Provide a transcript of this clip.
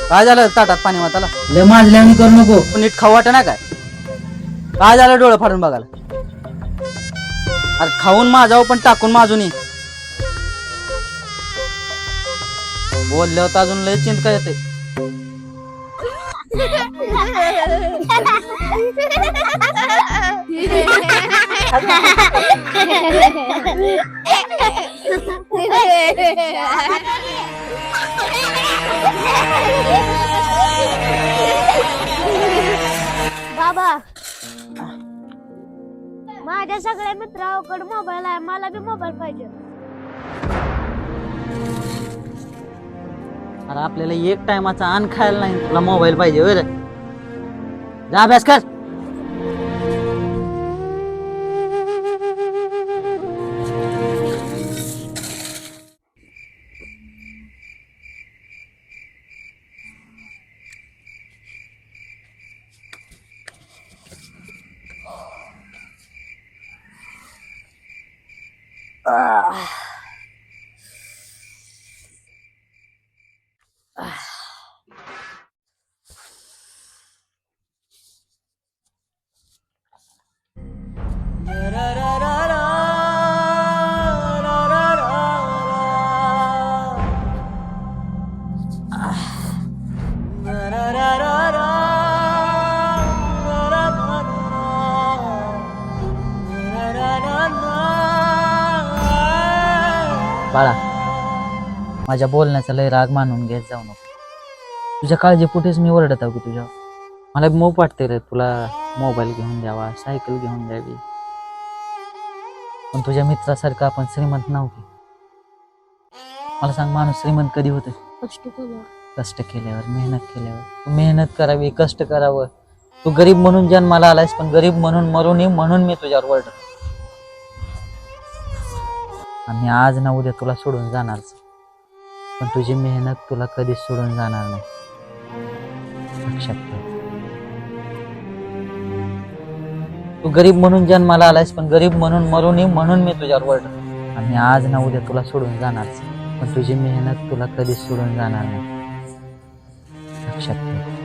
काय झालं ताटात पाणी वाचायला? लय माजल्याने करू नको. पण नीट खाऊ वाटत ना काय झालं डोळं फाडून बघायला? अरे खाऊन माझाव पण टाकून माझून ये. बोलल्यावर तर अजून लय चिंत काय येते. बाबा माझ्या सगळ्या मित्रांकडे मोबाईल आहे, मला बी मोबाईल पाहिजे. अरे आपल्याला एक टायमाचा अन्न खायला नाही, तुला मोबाईल पाहिजे होय रे? जा अभ्यास कर. बाळा, माझ्या बोलण्याचा लय राग मानून घेत जाऊ नको. तुझ्या काळजीपोटीच मी ओरडत आहो की तुझ्या. मला मोह वाटते रे तुला मोबाईल घेऊन द्यावा, सायकल घेऊन द्यावी. पण तुझ्या मित्रासारखं आपण श्रीमंत नव्हती. मला सांग, माणूस श्रीमंत कधी होते? कष्ट केल्यावर, मेहनत केल्यावर. तू मेहनत करावी, कष्ट करावं. तू गरीब म्हणून जन्माला आलायस, पण गरीब म्हणून मरू नये म्हणून मी तुझ्यावर ओरडतो. आणि आज ना उद्या तुला सोडून जाणारच, पण तुझी मेहनत तुला कधीच सोडून जाणार नाही, लक्षात ठेव. तू गरीब म्हणून जन्माला आलायस, पण गरीब म्हणून मरू नये म्हणून मी तुझ्यावर ओरडतो. आणि आज ना उद्या तुला सोडून जाणारच, पण तुझी मेहनत तुला कधीच सोडून जाणार नाही, लक्षात ठेव.